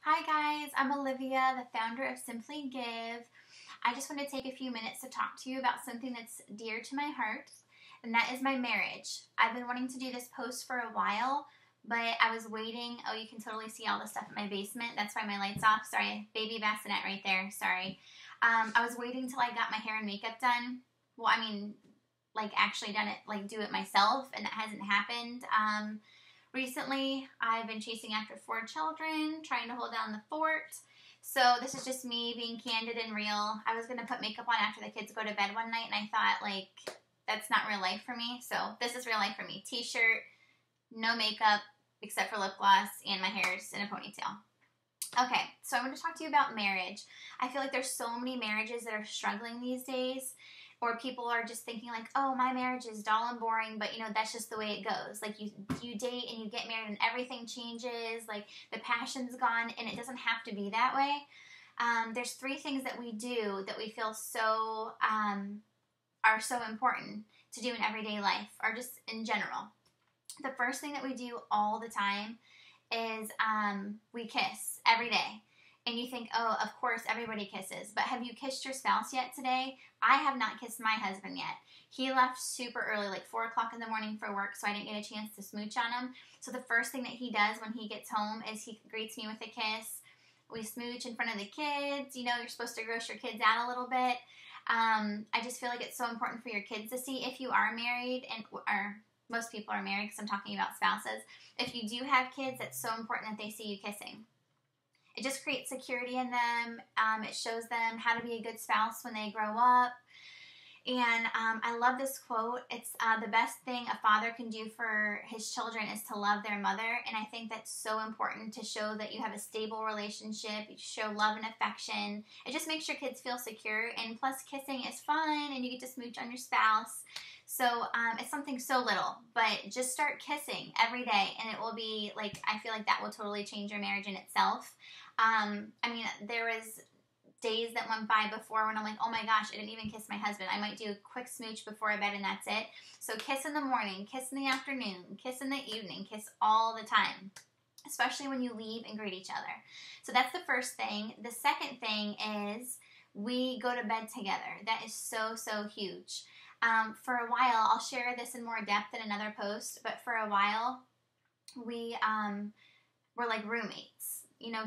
Hi guys, I'm Olivia, the founder of Simply Give. I just want to take a few minutes to talk to you about something that's dear to my heart, and that is my marriage. I've been wanting to do this post for a while, but I was waiting. Oh, you can totally see all the stuff in my basement. That's why my light's off. Sorry, baby bassinet right there. Sorry. I was waiting till I got my hair and makeup done. Well, like actually done it, like do it myself, and that hasn't happened. Recently, I've been chasing after 4 children, trying to hold down the fort. So this is just me being candid and real. I was going to put makeup on after the kids go to bed one night, and I thought, like, that's not real life for me. So this is real life for me. T-shirt, no makeup, except for lip gloss, and my hair's in a ponytail. Okay, so I'm going to talk to you about marriage. I feel like there's so many marriages that are struggling these days, or people are just thinking like, oh, my marriage is dull and boring, but that's just the way it goes. Like you date and you get married and everything changes, like the passion's gone, and it doesn't have to be that way. There's 3 things that we do that we feel so are so important to do in everyday life, or just in general. The first thing that we do all the time is we kiss every day. And you think, oh, of course, everybody kisses. But have you kissed your spouse yet today? I have not kissed my husband yet. He left super early, like 4 o'clock in the morning for work, so I didn't get a chance to smooch on him. So the first thing that he does when he gets home is he greets me with a kiss. We smooch in front of the kids. You're supposed to gross your kids out a little bit. I just feel like it's so important for your kids to see if you are married, or most people are married because I'm talking about spouses. If you do have kids, it's so important that they see you kissing. It just creates security in them. It shows them how to be a good spouse when they grow up. And I love this quote. It's the best thing a father can do for his children is to love their mother. And I think that's so important to show that you have a stable relationship. You show love and affection. It just makes your kids feel secure. And plus, kissing is fun, and you get to smooch on your spouse. So it's something so little, but just start kissing every day, and it will be like, I feel like that will totally change your marriage in itself. There was days that went by before when I'm like, oh my gosh, I didn't even kiss my husband. I might do a quick smooch before bed and that's it. So kiss in the morning, kiss in the afternoon, kiss in the evening, kiss all the time, especially when you leave and greet each other. So that's the first thing. The second thing is we go to bed together. That is so, so huge. For a while, I'll share this in more depth in another post, but for a while, we were like roommates.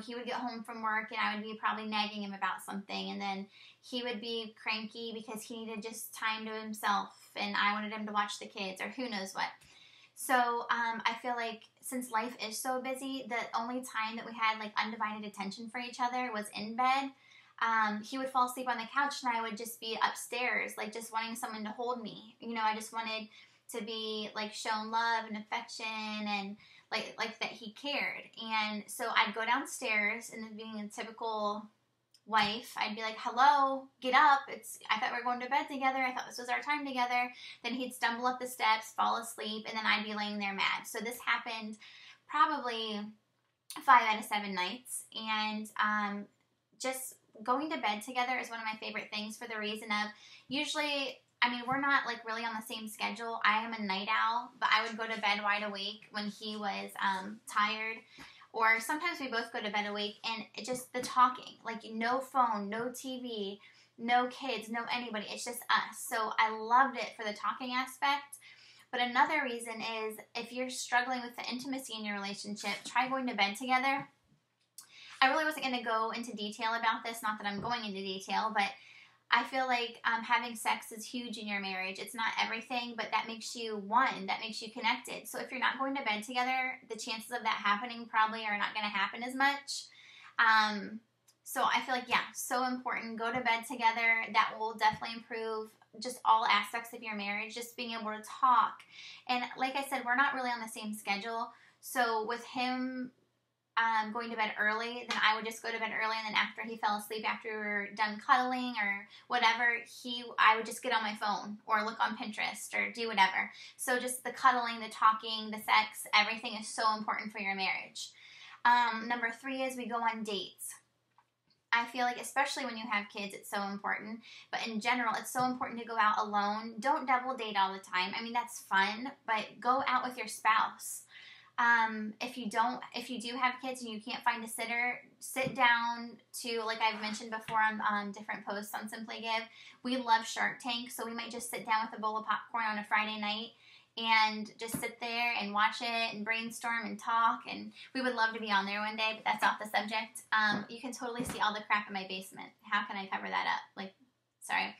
He would get home from work and I would be probably nagging him about something, and then he would be cranky because he needed just time to himself and I wanted him to watch the kids or who knows what. So I feel like since life is so busy, the only time that we had like undivided attention for each other was in bed. He would fall asleep on the couch and I would just be upstairs, like just wanting someone to hold me. I just wanted to be like shown love and affection and like that he cared. And so I'd go downstairs, and being a typical wife, I'd be like, hello, get up. I thought we were going to bed together. I thought this was our time together. Then he'd stumble up the steps, fall asleep, and then I'd be laying there mad. So this happened probably 5 out of 7 nights. And just going to bed together is one of my favorite things for the reason of usually, we're not like really on the same schedule. I am a night owl, but I would go to bed wide awake when he was tired. Or sometimes we both go to bed awake, and it just the talking, like no phone, no TV, no kids, no anybody. It's just us. So I loved it for the talking aspect. But another reason is if you're struggling with the intimacy in your relationship, try going to bed together. I really wasn't going to go into detail about this, not that I'm going into detail, but I feel like having sex is huge in your marriage. It's not everything, but that makes you one, that makes you connected. So if you're not going to bed together, the chances of that happening probably are not going to happen as much. So I feel like, so important. Go to bed together. That will definitely improve just all aspects of your marriage, just being able to talk. And like I said, we're not really on the same schedule. So with him going to bed early, then I would just go to bed early, and then after he fell asleep, after we were done cuddling or whatever, I would just get on my phone or look on Pinterest or do whatever. So just the cuddling, the talking, the sex, everything is so important for your marriage. Number 3 is we go on dates. I feel like especially when you have kids, it's so important. But in general, it's so important to go out alone. Don't double date all the time. That's fun, but go out with your spouse. If you do have kids and you can't find a sitter, sit down to, like I've mentioned before on different posts on Simply Give, we love Shark Tank, so we might just sit down with a bowl of popcorn on a Friday night and just sit there and watch it and brainstorm and talk, and we would love to be on there one day, but that's off the subject. You can totally see all the crap in my basement. How can I cover that up? Like, sorry.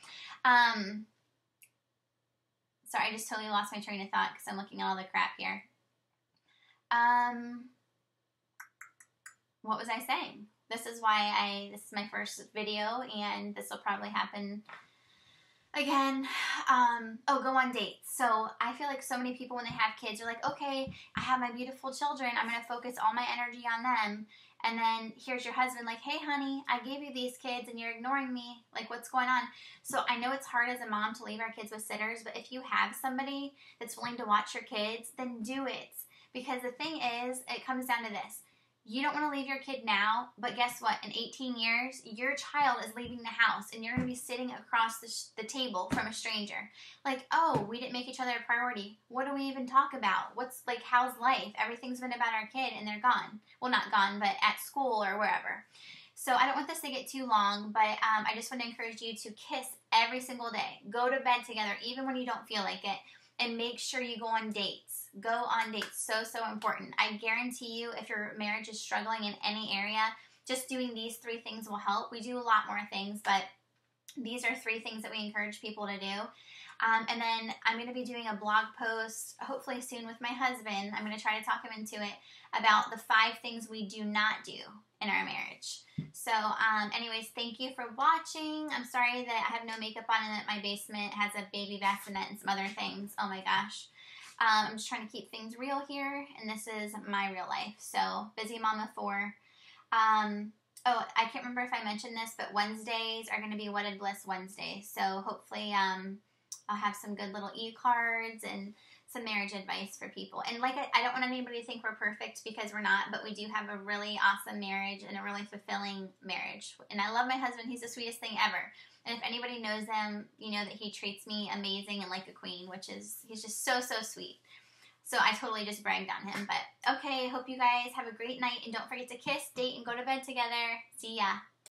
Sorry, I just totally lost my train of thought because I'm looking at all the crap here. What was I saying? This is this is my first video, and this will probably happen again. Go on dates. So I feel like so many people, when they have kids, are like, okay, I have my beautiful children, I'm going to focus all my energy on them. And then here's your husband like, hey honey, I gave you these kids and you're ignoring me. Like, what's going on? So I know it's hard as a mom to leave our kids with sitters, but if you have somebody that's willing to watch your kids, then do it. Because the thing is, it comes down to this. You don't want to leave your kid now, but guess what? In 18 years, your child is leaving the house, and you're going to be sitting across the table from a stranger. Like, oh, we didn't make each other a priority. What do we even talk about? How's life? Everything's been about our kid, and they're gone. Well, not gone, but at school or wherever. So I don't want this to get too long, but I just want to encourage you to kiss every single day. Go to bed together, even when you don't feel like it, and make sure you go on dates. Go on dates. So important. I guarantee you, if your marriage is struggling in any area, just doing these 3 things will help. We do a lot more things, but these are 3 things that we encourage people to do. And then I'm going to be doing a blog post, hopefully soon, with my husband. I'm going to try to talk him into it, about the 5 things we do not do in our marriage. So, anyways, thank you for watching. I'm sorry that I have no makeup on and that my basement has a baby bassinet and some other things. Oh my gosh. I'm just trying to keep things real here, and this is my real life. So, busy mama 4. I can't remember if I mentioned this, but Wednesdays are going to be Wedded Bliss Wednesdays. So, hopefully, I'll have some good little e-cards and some marriage advice for people. And I don't want anybody to think we're perfect, because we're not, but we do have a really awesome marriage and a really fulfilling marriage. And I love my husband. He's the sweetest thing ever. And if anybody knows him, you know that he treats me amazing and like a queen, he's just so sweet. So I totally just bragged on him. But okay, hope you guys have a great night, and don't forget to kiss, date, and go to bed together. See ya.